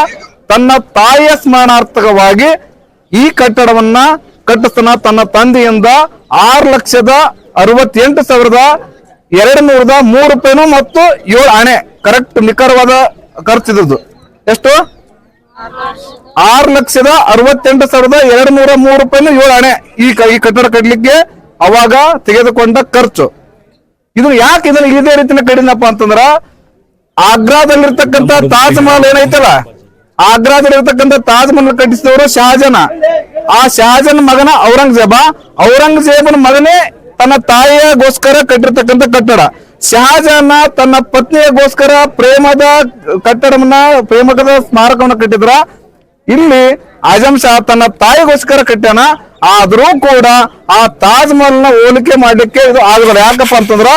ತನ್ನ ತಾಯಿಯ ಸ್ಮರಣಾರ್ಥಕವಾಗಿ ಈ ಕಟ್ಟಡವನ್ನ ಕಟ್ಟಿಸ್ತಾನ. ತನ್ನ ತಂದೆಯಿಂದ 6,68,203 ರೂಪಾಯಿನು ಮತ್ತು 7 ಆಣೆ ಕರೆಕ್ಟ್ ನಿಖರವಾದ ಖರ್ಚಿದ್ದು. ಎಷ್ಟು? 6,68,203 ರೂಪಾಯಿನು 7 ಆಣೆ ಈ ಕಟ್ಟಡ ಕಟ್ಟಲಿಕ್ಕೆ ಅವಾಗ ತೆಗೆದುಕೊಂಡ ಖರ್ಚು. ಇದು ಯಾಕೆ ಇದನ್ನ ಇದೇ ರೀತಿನ ಕಡಿನಪ್ಪ ಅಂತಂದ್ರ ಆಗ್ರಾದಲ್ಲಿರ್ತಕ್ಕಂಥ ತಾಜ್ ಮಹಲ್ ಏನೈತಲ್ಲ, ಆಗ್ರಾದಲ್ಲಿರ್ತಕ್ಕಂಥ ತಾಜ್ ಮಹಲ್ ಕಟ್ಟಿಸಿದವರು ಶಹಜಾನ. ಆ ಶಹಜಾನ್ ಮಗನ ಔರಂಗಜೇಬ. ಔರಂಗಜೇಬನ ಮಗನೇ ತನ್ನ ತಾಯಿಯಗೋಸ್ಕರ ಕಟ್ಟಿರ್ತಕ್ಕಂಥ ಕಟ್ಟಡ. ಶಹಜಾನ ತನ್ನ ಪತ್ನಿಯಗೋಸ್ಕರ ಪ್ರೇಮದ ಕಟ್ಟಡವನ್ನ ಪ್ರೇಮಕದ ಸ್ಮಾರಕವನ್ನ ಕಟ್ಟಿದ್ರ. ಇಲ್ಲಿ ಆಜಂ ಶಾ ತನ್ನ ತಾಯಿಗೋಸ್ಕರ ಕಟ್ಟಾನ. ಆದ್ರೂ ಕೂಡ ಆ ತಾಜ್ ಮಹಲ್ ನ ಹೋಲಿಕೆ ಮಾಡ್ಲಿಕ್ಕೆ ಇದು ಆಗಲ್ಲ. ಯಾಕಪ್ಪ ಅಂತಂದ್ರ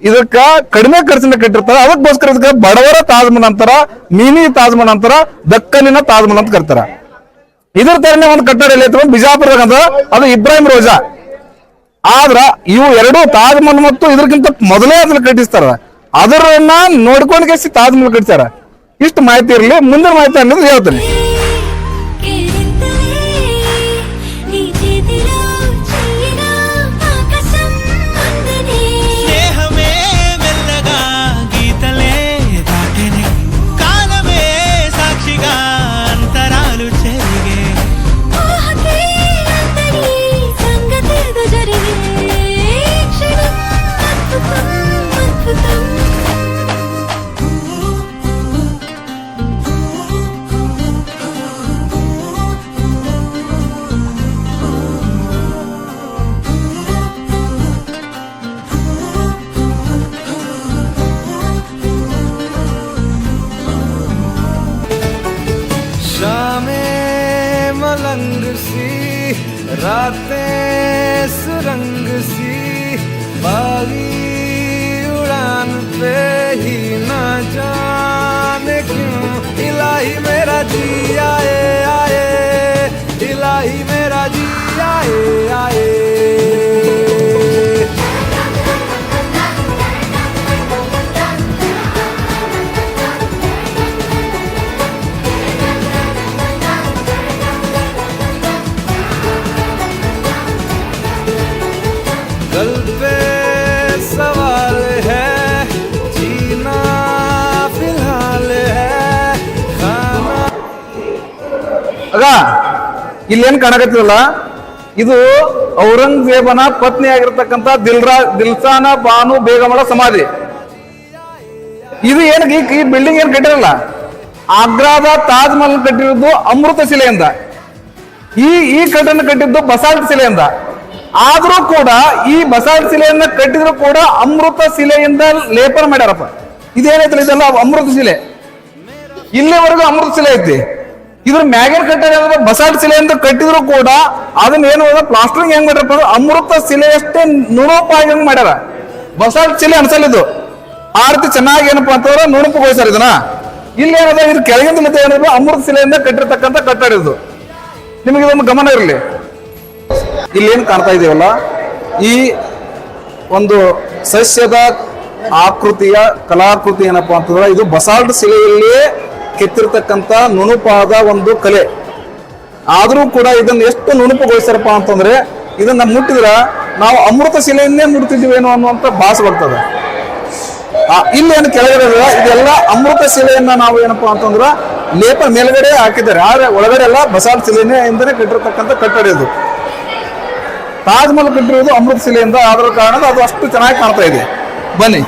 ಇದಕ್ಕ ಕಡಿಮೆ ಖರ್ಚಿನ ಕಟ್ಟಿರ್ತಾರ. ಅದಕ್ಕೋಸ್ಕರ ಇದಕ್ಕೆ ಬಡವರ ತಾಜ್ ಮಹಲ್ ಅಂತಾರ, ಮಿನಿ ತಾಜ್ ಮಹಲ್ ಅಂತಾರ, ದಕ್ಕನಿನ ತಾಜ್ ಮಹಲ್ ಅಂತ ಕರ್ತಾರ. ಇದ್ರ ತರನೇ ಒಂದು ಕಟ್ಟಡ ಎಲ್ಲ ಬಿಜಾಪುರದಾಗ ಅಂತ ಅದು ಇಬ್ರಾಹಿಂ ರೋಜಾ. ಆದ್ರ ಇವು ಎರಡು ತಾಜ್ ಮಹಲ್ ಮತ್ತು ಇದಕ್ಕಿಂತ ಮೊದಲೇ ಅದನ್ನ ಕಟ್ಟಿಸ್ತಾರ. ಅದರನ್ನ ನೋಡ್ಕೊಂಡ್ ತಾಜ್ ಮಹಲ್ ಕಟ್ಟಿಸ್ತಾರ. ಇಷ್ಟು ಮಾಹಿತಿ ಇರಲಿ. ಮುಂದಿನ ಮಾಹಿತಿ ಅನ್ನೋದು ಹೇಳ್ತೀನಿ. मलंग सी रातें सुरंग सी बागी उड़ान पे ही ना जाने क्यों इलाही मेरा जी आए आए, इलाही मेरा जी आए आए. कल पे सवाल है जीना फिलहाल है खाना. ಆಗ ಇಲ್ಲೇನ್ ಕಾಣಕತ್ತಿರಲ್ಲ, ಇದು ಔರಂಗಜೇಬನ ಪತ್ನಿ ಆಗಿರ್ತಕ್ಕಂಥ ದಿಲ್ಸಾನ ಬಾನು ಬೇಗಮಳ ಸಮಾಧಿ. ಇದು ಏನ್ ಈ ಬಿಲ್ಡಿಂಗ್ ಏನ್ ಕಟ್ಟಿರಲ್ಲ, ಆಗ್ರಾದ ತಾಜ್ ಮಹಲ್ ಕಟ್ಟಿರೋದು ಅಮೃತ ಶಿಲೆಯಿಂದ. ಈ ಕಟ್ಟಡ ಕಟ್ಟಿದ್ದು ಬಸಾಲ್ಟ್ ಶಿಲೆಯಿಂದ. ಆದ್ರೂ ಕೂಡ ಈ ಬಸಾಲ್ಟ್ ಶಿಲೆಯನ್ನ ಕಟ್ಟಿದ್ರು ಕೂಡ ಅಮೃತ ಶಿಲೆಯಿಂದ ಲೇಪನ ಮಾಡ್ಯಾರಪ್ಪ. ಇದೇನೈತಲ್ಲ ಇದೆಲ್ಲ ಅಮೃತ ಶಿಲೆ. ಇಲ್ಲಿವರೆಗೂ ಅಮೃತ ಶಿಲೆ ಐತಿ. ಇದ್ರ ಮ್ಯಾಗಿನ ಕಟ್ಟಡ ಬಸಾಲ್ಟ್ ಶಿಲೆಯಿಂದ ಕಟ್ಟಿದ್ರು ಕೂಡ ಅದನ್ನ ಏನು ಪ್ಲಾಸ್ಟರಿಂಗ್ ಹೆಂಗ್ ಮಾಡ್ಯಾರಪ್ಪ ಅಂದ್ರೆ ಅಮೃತ ಶಿಲೆಯಷ್ಟೇ ನುಣುಪಾಗಿ ಹೆಂಗ್ ಮಾಡ್ಯಾರ. ಬಸಾಲ್ಟ್ ಶಿಲೆ ಅನ್ಸಲ್ಲ ಇದು. ಆ ರೀತಿ ಚೆನ್ನಾಗಿ ಏನಪ್ಪಾ ಅಂತಂದ್ರೆ ನುಣುಪುಗೊಳಿಸ್ಯಾರ ಇದನ್ನ. ಇಲ್ಲಿ ಏನದ ಇದು ಕೆಳಗಿಂದ ಏನಿದ್ರು ಅಮೃತ ಶಿಲೆಯಿಂದ ಕಟ್ಟಿರ್ತಕ್ಕಂಥ ಕಟ್ಟಡ ಇದು. ನಿಮಗೆ ಇದೊಂದು ಗಮನ ಇರಲಿ. ಇಲ್ಲೇನು ಕಾಣ್ತಾ ಇದೀವಲ್ಲ, ಈ ಒಂದು ಸಸ್ಯದ ಆಕೃತಿಯ ಕಲಾಕೃತಿ ಏನಪ್ಪಾ ಅಂತಂದ್ರೆ ಇದು ಬಸಾಲ್ಟ್ ಶಿಲೆಯಲ್ಲಿಯೇ ಕೆತ್ತಿರ್ತಕ್ಕಂಥ ನುಣುಪಾದ ಒಂದು ಕಲೆ. ಆದ್ರೂ ಕೂಡ ಇದನ್ನ ಎಷ್ಟು ನುಣುಪುಗೊಳಿಸ್ತಾರಪ್ಪ ಅಂತಂದ್ರೆ ಇದನ್ನ ಮುಟ್ಟಿದ್ರ ನಾವು ಅಮೃತ ಶಿಲೆಯನ್ನೇ ಮುಟ್ತಿದ್ದೀವೇನೋ ಅನ್ನುವಂತ ಭಾಸ ಬರ್ತದೆ. ಇಲ್ಲೇನು ಕೆಳಗಡೆ ಇದೆಲ್ಲ ಅಮೃತ ಶಿಲೆಯನ್ನ ನಾವು ಏನಪ್ಪಾ ಅಂತಂದ್ರ ಲೇಪ ಮೇಲ್ಗಡೆ ಹಾಕಿದ್ದಾರೆ. ಆದ್ರೆ ಒಳಗಡೆ ಎಲ್ಲ ಬಸಾಲ್ಟ್ ಶಿಲೆನೇ ಇಂದನೇ ಕಟ್ಟಿರ್ತಕ್ಕಂಥ ಕಟ್ಟಡ ಇದು. ತಾಜ್ ಮಹಲ್ ಕಟ್ಟಿರೋದು ಅಮೃತ ಶಿಲೆಯಿಂದ ಆದ ಕಾರಣ ಅದು ಅಷ್ಟು ಚೆನ್ನಾಗಿ ಕಾಣ್ತಾ ಇದೆ. ಬನ್ನಿ.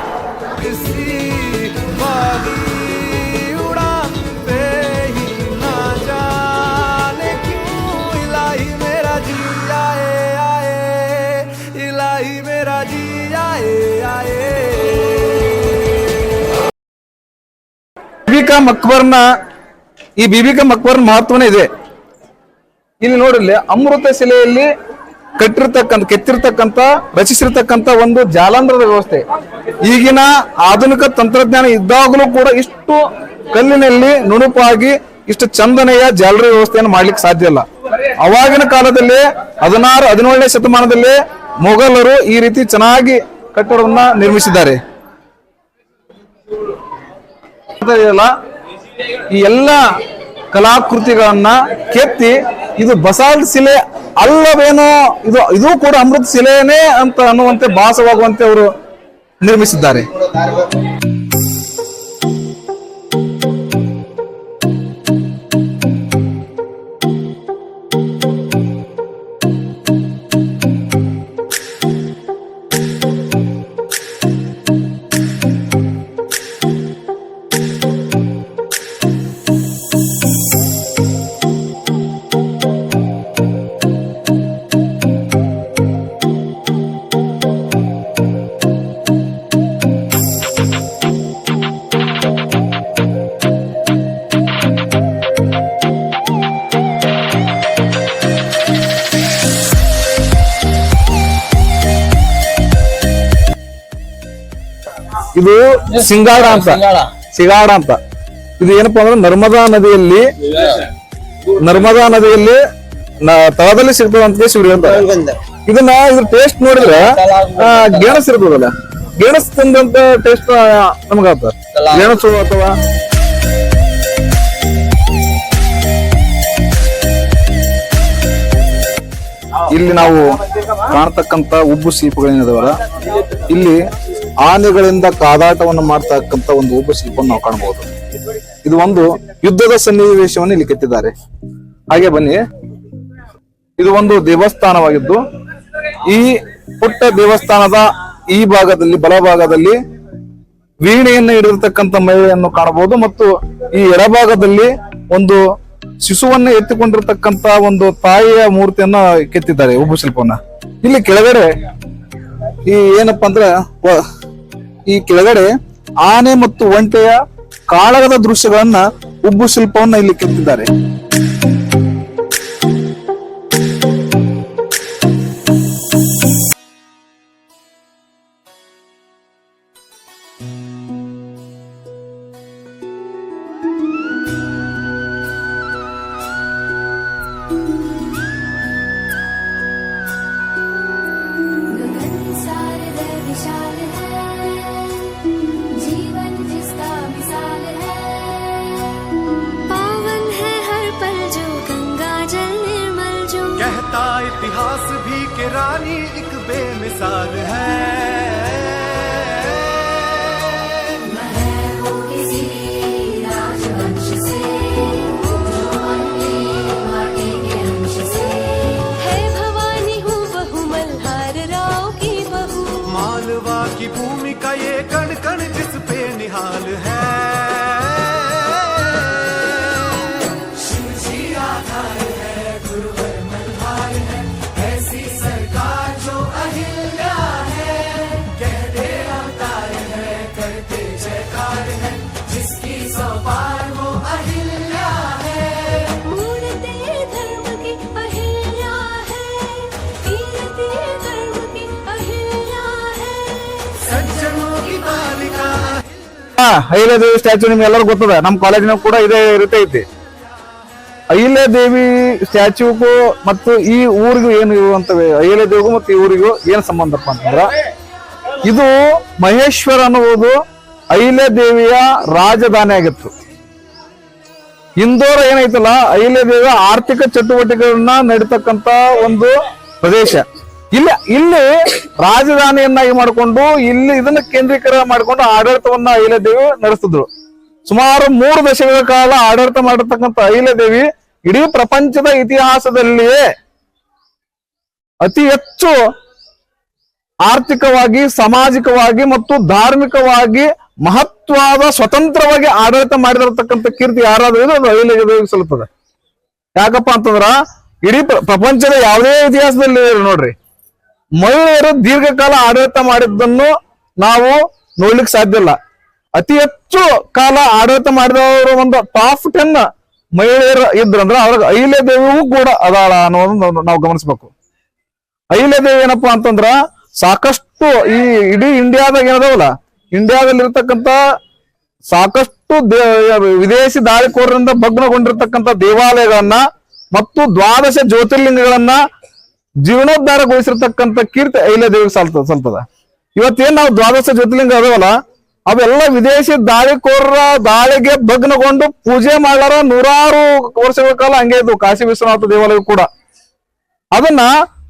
ಬೀಬಿ ಕಾ ಮಕ್ಬರ್ನ ಮಹತ್ವನೇ ಇದೆ. ಇಲ್ಲಿ ನೋಡಿರ್ಲಿ, ಅಮೃತ ಶಿಲೆಯಲ್ಲಿ ಕೆತ್ತಿರ್ತಕ್ಕಂಥ ರಚಿಸಿರ್ತಕ್ಕಂಥ ಒಂದು ಜಾಲಂಧ್ರದ ವ್ಯವಸ್ಥೆ. ಈಗಿನ ಆಧುನಿಕ ತಂತ್ರಜ್ಞಾನ ಇದ್ದಾಗಲೂ ಕೂಡ ಇಷ್ಟು ಕಲ್ಲಿನಲ್ಲಿ ನುಣುಪಾಗಿ ಇಷ್ಟು ಚಂದನೆಯ ಜಾಲರಿ ವ್ಯವಸ್ಥೆಯನ್ನು ಮಾಡ್ಲಿಕ್ಕೆ ಸಾಧ್ಯ ಇಲ್ಲ. ಅವಾಗಿನ ಕಾಲದಲ್ಲಿ 16-17ನೇ ಶತಮಾನದಲ್ಲಿ ಮೊಘಲರು ಈ ರೀತಿ ಚೆನ್ನಾಗಿ ಕಟ್ಟಡವನ್ನ ನಿರ್ಮಿಸಿದ್ದಾರೆ. ಈ ಎಲ್ಲ ಕಲಾಕೃತಿಗಳನ್ನ ಕೆತ್ತಿ ಇದು ಬಸಾಲ್ಟ್ ಶಿಲೆ ಅಲ್ಲವೇನೋ, ಇದು ಕೂಡ ಅಮೃತ ಶಿಲೆನೇ ಅಂತ ಅನ್ನುವಂತೆ ಭಾಸವಾಗುವಂತೆ ಅವರು ನಿರ್ಮಿಸಿದ್ದಾರೆ. ಇದು ಸಿಂಗಾಡ ಅಂತ. ಇದು ಏನಪ್ಪಾ ಅಂದ್ರೆ ನರ್ಮದಾ ನದಿಯಲ್ಲಿ ತಳದಲ್ಲಿ ಸಿಗ್ತದಂತ ಶಿವರಿ ಅಂತ. ಇದ್ರ ಟೇಸ್ಟ್ ನೋಡಿದ್ರೆ ಗೆಣಸ್ ಇರ್ತದಲ್ಲ, ಗೆಣಸ್ ತಂದಂತ ಟೇಸ್ಟ್ ನಮಗಾತ. ಗೆಣಸು ಅಥವಾ ಇಲ್ಲಿ ನಾವು ಕಾಣ್ತಕ್ಕಂತ ಉಬ್ಬು ಶಿಲ್ಪಗಳೇನಿದಾವಲ್ಲ, ಇಲ್ಲಿ ಆನೆಗಳಿಂದ ಕಾದಾಟವನ್ನು ಮಾಡ್ತಕ್ಕಂತ ಒಂದು ಉಬ್ಬು ಶಿಲ್ಪವನ್ನು ನಾವು ಕಾಣಬಹುದು. ಇದು ಒಂದು ಯುದ್ಧದ ಸನ್ನಿವೇಶವನ್ನು ಇಲ್ಲಿ ಕೆತ್ತಿದ್ದಾರೆ. ಹಾಗೆ ಬನ್ನಿ, ಇದು ಒಂದು ದೇವಸ್ಥಾನವಾಗಿದ್ದು, ಈ ಪುಟ್ಟ ದೇವಸ್ಥಾನದ ಈ ಭಾಗದಲ್ಲಿ ಬಲಭಾಗದಲ್ಲಿ ವೀಣೆಯನ್ನು ಹಿಡಿದಿರ್ತಕ್ಕಂಥ ಮಹಿಳೆಯನ್ನು ಕಾಣಬಹುದು ಮತ್ತು ಈ ಎಡಭಾಗದಲ್ಲಿ ಒಂದು ಶಿಶುವನ್ನ ಎತ್ತಿಕೊಂಡಿರ್ತಕ್ಕಂತ ಒಂದು ತಾಯಿಯ ಮೂರ್ತಿಯನ್ನ ಕೆತ್ತಿದ್ದಾರೆ, ಉಬ್ಬು ಶಿಲ್ಪವನ್ನ. ಇಲ್ಲಿ ಕೆಳಗಡೆ ಈ ಏನಪ್ಪಾ ಅಂದ್ರೆ ಈ ಕೆಳಗಡೆ ಆನೆ ಮತ್ತು ಒಂಟೆಯ ಕಾಳಗದ ದೃಶ್ಯಗಳನ್ನ ಉಬ್ಬು ಶಿಲ್ಪವನ್ನ ಇಲ್ಲಿ ಕೆತ್ತಿದ್ದಾರೆ. इतिहास भी कि रानी एक बेमिसाल है। वो किसी राजवंश से माटी के अंश से है, भवानी हूँ बहू मल्हार राव की बहू। मालवा की भूमि का ये कण कण जिस पे निहाल है। ಅಹಿಲ್ಯಾದೇವಿ ಸ್ಟ್ಯಾಚು ನಿಮ್ಗೆ ಎಲ್ಲರೂ ಗೊತ್ತದ, ನಮ್ಮ ಕಾಲೇಜಿನಾಗ ಕೂಡ ಇದೇ ರೀತಿ ಐತಿ. ಅಹಿಲ್ಯಾದೇವಿ ಸ್ಟ್ಯಾಚ್ಯೂಗೂ ಮತ್ತು ಈ ಊರಿಗೂ ಏನು ಇರುವಂತವೆ, ಅಹಿಲ್ಯಾದೇವಿಗೂ ಮತ್ತು ಈ ಊರಿಗೂ ಏನ್ ಸಂಬಂಧಪ್ಪ ಅಂತಂದ್ರ, ಇದು ಮಹೇಶ್ವರ ಅನ್ನುವುದು ಅಹಿಲ್ಯಾದೇವಿಯ ರಾಜಧಾನಿ ಆಗಿತ್ತು. ಇಂದೋರ ಏನೈತಲ್ಲ, ಅಹಿಲ್ಯಾದೇವಿಯ ಆರ್ಥಿಕ ಚಟುವಟಿಕೆಗಳನ್ನ ನಡೀತಕ್ಕಂತ ಒಂದು ಪ್ರದೇಶ. ಇಲ್ಲಿ ರಾಜಧಾನಿಯನ್ನಾಗಿ ಮಾಡಿಕೊಂಡು ಇಲ್ಲಿ ಇದನ್ನ ಕೇಂದ್ರೀಕರಣ ಮಾಡಿಕೊಂಡು ಆಡಳಿತವನ್ನ ಅಹಿಲ್ಯಾದೇವಿ ನಡೆಸ್ತಿದ್ರು. ಸುಮಾರು 3 ದಶಕಗಳ ಕಾಲ ಆಡಳಿತ ಮಾಡಿರ್ತಕ್ಕಂಥ ಅಹಿಲ್ಯಾದೇವಿ ಇಡೀ ಪ್ರಪಂಚದ ಇತಿಹಾಸದಲ್ಲಿಯೇ ಅತಿ ಹೆಚ್ಚು ಆರ್ಥಿಕವಾಗಿ, ಸಾಮಾಜಿಕವಾಗಿ ಮತ್ತು ಧಾರ್ಮಿಕವಾಗಿ ಮಹತ್ವದ ಸ್ವತಂತ್ರವಾಗಿ ಆಡಳಿತ ಮಾಡಿರತಕ್ಕಂಥ ಕೀರ್ತಿ ಯಾರಾದ್ರೂ ಇದು ಅದು ಅಹಿಲ್ಯೆದೇವಿಗೆ ಸಲ್ಲುತ್ತದೆ. ಯಾಕಪ್ಪ ಅಂತಂದ್ರ ಇಡೀ ಪ್ರಪಂಚದ ಯಾವುದೇ ಇತಿಹಾಸದಲ್ಲಿ ನೋಡ್ರಿ, ಮಹಿಳೆಯರು ದೀರ್ಘಕಾಲ ಆಡಳಿತ ಮಾಡಿದ್ದನ್ನು ನಾವು ನೋಡ್ಲಿಕ್ಕೆ ಸಾಧ್ಯ ಇಲ್ಲ. ಅತಿ ಹೆಚ್ಚು ಕಾಲ ಆಡಳಿತ ಮಾಡಿದವರು ಒಂದು ಟಾಪ್ 10 ಮಹಿಳೆಯರು ಇದ್ರಂದ್ರ ಅವ್ರಿಗೆ ಅಹಿಲ್ಯೆದೇವಿಯೂ ಕೂಡ ಅದಾಳ ಅನ್ನೋದನ್ನ ನಾವು ಗಮನಿಸ್ಬೇಕು. ಅಹಿಲ್ಯೆದೇವಿ ಏನಪ್ಪಾ ಅಂತಂದ್ರ ಸಾಕಷ್ಟು ಈ ಇಡೀ ಇಂಡಿಯಾದಾಗ ಏನದಾವಲ್ಲ, ಇಂಡಿಯಾದಲ್ಲಿರ್ತಕ್ಕಂಥ ಸಾಕಷ್ಟು ವಿದೇಶಿ ದಾಳಿಕೋರರಿಂದ ಭಗ್ನಗೊಂಡಿರ್ತಕ್ಕಂಥ ದೇವಾಲಯಗಳನ್ನ ಮತ್ತು 12 ಜ್ಯೋತಿರ್ಲಿಂಗಗಳನ್ನ ಜೀರ್ಣೋದ್ಧಾರಗೊಳಿಸಿರ್ತಕ್ಕಂಥ ಕೀರ್ತಿ ಅಹಿಲ್ಯೆದೇವಿಗೆ ಸಲ್ತದ. ಇವತ್ತೇನ್ ನಾವು 12 ಜ್ಯೋತಿರ್ಲಿಂಗ ಅದಾವಲ್ಲ, ಅವೆಲ್ಲ ವಿದೇಶಿ ದಾಳಿಕೋರರ ದಾಳಿಗೆ ಭಗ್ನಗೊಂಡು ಪೂಜೆ ಮಾಡಾರ ನೂರಾರು ವರ್ಷಗಳ ಕಾಲ ಹಂಗೆ ಇದ್ವು. ಕಾಶಿ ವಿಶ್ವನಾಥ ದೇವಾಲಯ ಕೂಡ ಅದನ್ನ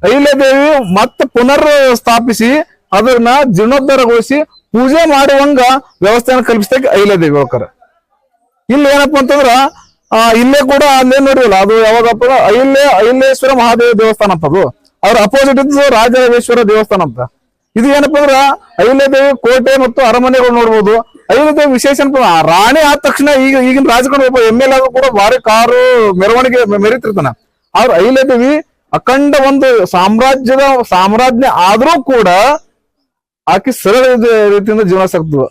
ಅಹಿಲ್ಯೆದೇವಿ ಮತ್ತೆ ಪುನರ್ ಸ್ಥಾಪಿಸಿ ಅದನ್ನ ಜೀರ್ಣೋದ್ಧಾರಗೊಳಿಸಿ ಪೂಜೆ ಮಾಡುವಂಗ ವ್ಯವಸ್ಥೆಯನ್ನು ಕಲ್ಪಿಸ್ತಕ್ಕೆ ಅಹಿಲ್ಯೆದೇವಿ ಹೋಗ್ತಾರ. ಇಲ್ಲಿ ಏನಪ್ಪಾ ಅಂತಂದ್ರ ಇಲ್ಲೇ ಕೂಡ ಅಲ್ಲೇ ನೋಡಿಲ್ಲ, ಅದು ಯಾವಾಗಪ್ಪ ಅಹಿಲ್ಯೇಶ್ವರ ಮಹಾದೇವ ದೇವಸ್ಥಾನ ಅಂತದು. ಅವ್ರ ಅಪೋಸಿಟ್ ಇದ್ದು ರಾಜರಾಜೇಶ್ವರ ದೇವಸ್ಥಾನ ಅಂತ. ಇದು ಏನಪ್ಪಾ ಅಂದ್ರ ಅಹಿಲ್ಯೆದೇವಿ ಕೋಟೆ ಮತ್ತು ಅರಮನೆಗಳು ನೋಡ್ಬೋದು. ಅಹಿಲ್ಯೆದೇವಿ ವಿಶೇಷ ರಾಣಿ ಆದ ತಕ್ಷಣ ಈಗಿನ ರಾಜಕಾರಣ ಒಬ್ಬ MLA ಆದ್ರೂ ಕೂಡ ಭಾರಿ ಕಾರು ಮೆರವಣಿಗೆ ಮೆರೀತಿರ್ತಾನ. ಅವ್ರ ಅಹಿಲ್ಯೆದೇವಿ ಅಖಂಡ ಒಂದು ಸಾಮ್ರಾಜ್ಯ ಆದ್ರೂ ಕೂಡ ಆಕಿ ಸರಳ ರೀತಿಯಿಂದ ಜೀವನ ಸಾಕ್ತದ.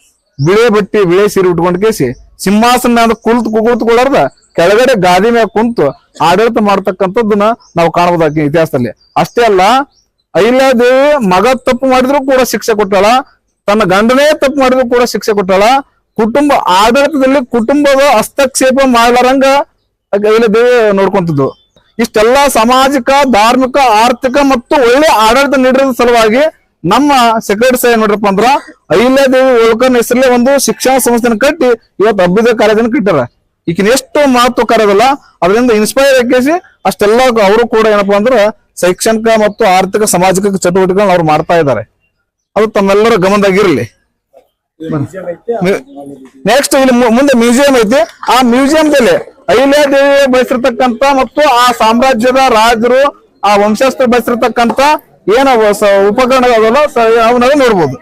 ಬಿಳೆ ಸೀರೆ ಉಟ್ಕೊಂಡ್ ಕೇಸಿ ಸಿಂಹಾಸನ ಕುಳಿತುಕೊಳ್ಳಾರ್ದ ಕೆಳಗಡೆ ಗಾದಿ ಮ್ಯಾಗ ಕುಂತು ಆಡಳಿತ ಮಾಡ್ತಕ್ಕಂಥದ್ದನ್ನ ನಾವು ಕಾಣಬಹುದು ಇತಿಹಾಸದಲ್ಲಿ. ಅಷ್ಟೇ ಅಲ್ಲ, ಅಹಿಲ್ಯೆದೇವಿ ಮಗ ತಪ್ಪು ಮಾಡಿದ್ರು ಕೂಡ ಶಿಕ್ಷೆ ಕೊಟ್ಟಾಳ, ತನ್ನ ಗಂಡನೇ ತಪ್ಪು ಮಾಡಿದ್ರು ಕೂಡ ಶಿಕ್ಷೆ ಕೊಟ್ಟಾಳ. ಕುಟುಂಬ ಆಡಳಿತದಲ್ಲಿ ಕುಟುಂಬದ ಹಸ್ತಕ್ಷೇಪ ಮಾಡಲಾರಂಗ ಅಹಿಲ್ಯೆದೇವಿ ನೋಡ್ಕೊಂತಿದ್ದು. ಇಷ್ಟೆಲ್ಲಾ ಸಾಮಾಜಿಕ, ಧಾರ್ಮಿಕ, ಆರ್ಥಿಕ ಮತ್ತು ಒಳ್ಳೆ ಆಡಳಿತ ನೀಡಿರೋ ಸಲುವಾಗಿ ನಮ್ಮ ಸೆಕ್ರೆಟರಿ ಸಾಹೇಬ್ ನೋಡ್ರಪ್ಪ ಅಂದ್ರ ಅಹಿಲ್ಯೆದೇವಿ ಹೋಳ್ಕರ್ ಹೆಸರಲ್ಲೇ ಒಂದು ಶಿಕ್ಷಣ ಸಂಸ್ಥೆನ ಕಟ್ಟಿ ಇವತ್ತು ಅಭ್ಯುದಯ ಕಾಲೇಜನ್ನು ಕಟ್ಟಾರ. ಈಗಿನ ಎಷ್ಟು ಮಹತ್ವಕಾರದಲ್ಲ ಅದರಿಂದ ಇನ್ಸ್ಪೈರ್ ಆಕೇಸಿ ಅಷ್ಟೆಲ್ಲ ಅವರು ಕೂಡ ಏನಪ್ಪಾ ಅಂದ್ರ ಶೈಕ್ಷಣಿಕ ಮತ್ತು ಆರ್ಥಿಕ ಸಾಮಾಜಿಕ ಚಟುವಟಿಕೆಗಳನ್ನ ಅವ್ರು ಮಾಡ್ತಾ ಇದ್ದಾರೆ. ಅದು ತಮ್ಮೆಲ್ಲರ ಗಮನದಾಗಿರ್ಲಿ. ನೆಕ್ಸ್ಟ್ ಇಲ್ಲಿ ಮುಂದೆ ಮ್ಯೂಸಿಯಂ ಐತಿ. ಆ ಮ್ಯೂಸಿಯಂದಲ್ಲಿ ಅಹಿಲ್ಯೆದೇವಿ ಬಳಸಿರ್ತಕ್ಕಂಥ ಮತ್ತು ಆ ಸಾಮ್ರಾಜ್ಯದ ರಾಜರು, ಆ ವಂಶಸ್ಥರು ಬಳಸಿರ್ತಕ್ಕಂಥ ಏನ ಉಪಕರಣಗಳಲ್ಲ ಅವನ್ನ ನೋಡ್ಬೋದು.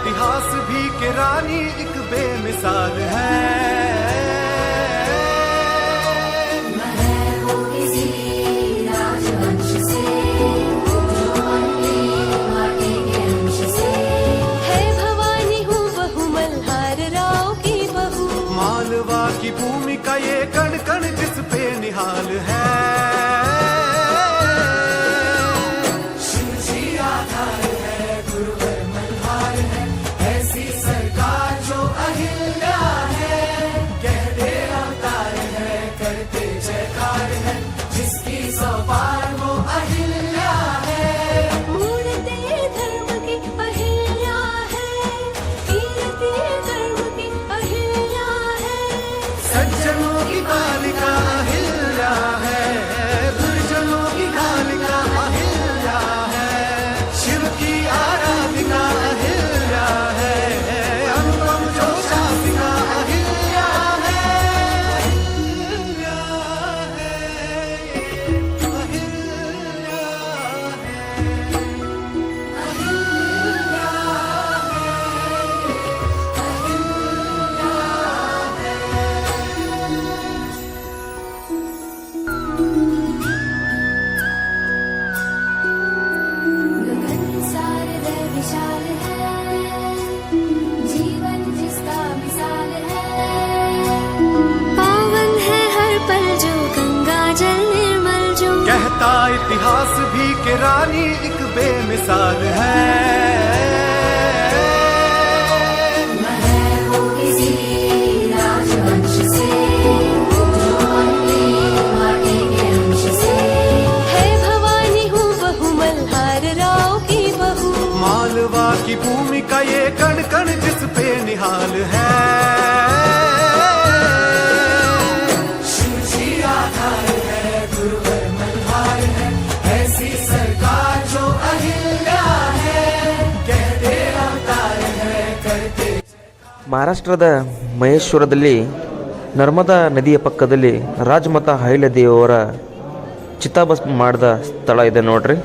इतिहास भी के रानी एक बेमिसाल है। वो किसी राजवंश से माटी के अंश से है। भवानी हूँ बहू मल्हार राव की बहू। मालवा की भूमि का ये कण कण जिस पे निहाल है। इतिहास भी के रानी एक बेमिसाल है। वो किसी राजवंश से माटी के अंश से है। भवानी हूँ बहू मल्हार राव की बहू। माल मालवा की भूमि का ये कण कण जिस पे निहाल है, शिव जी आधार है, गुरुवर मल्हार है, ऐसी सरकार जो अहिल्या है, कहते अवतार है करते। ಮಹಾರಾಷ್ಟ್ರದ ಮಹೇಶ್ವರದಲ್ಲಿ ನರ್ಮದಾ ನದಿಯ ಪಕ್ಕದಲ್ಲಿ ರಾಜಮಾತಾ ಅಹಿಲ್ಯಾ ದೇವಿಯವರ ಚಿತಾಭಸ್ಮ ಮಾಡಿದ ಸ್ಥಳ ಇದೆ ನೋಡ್ರಿ.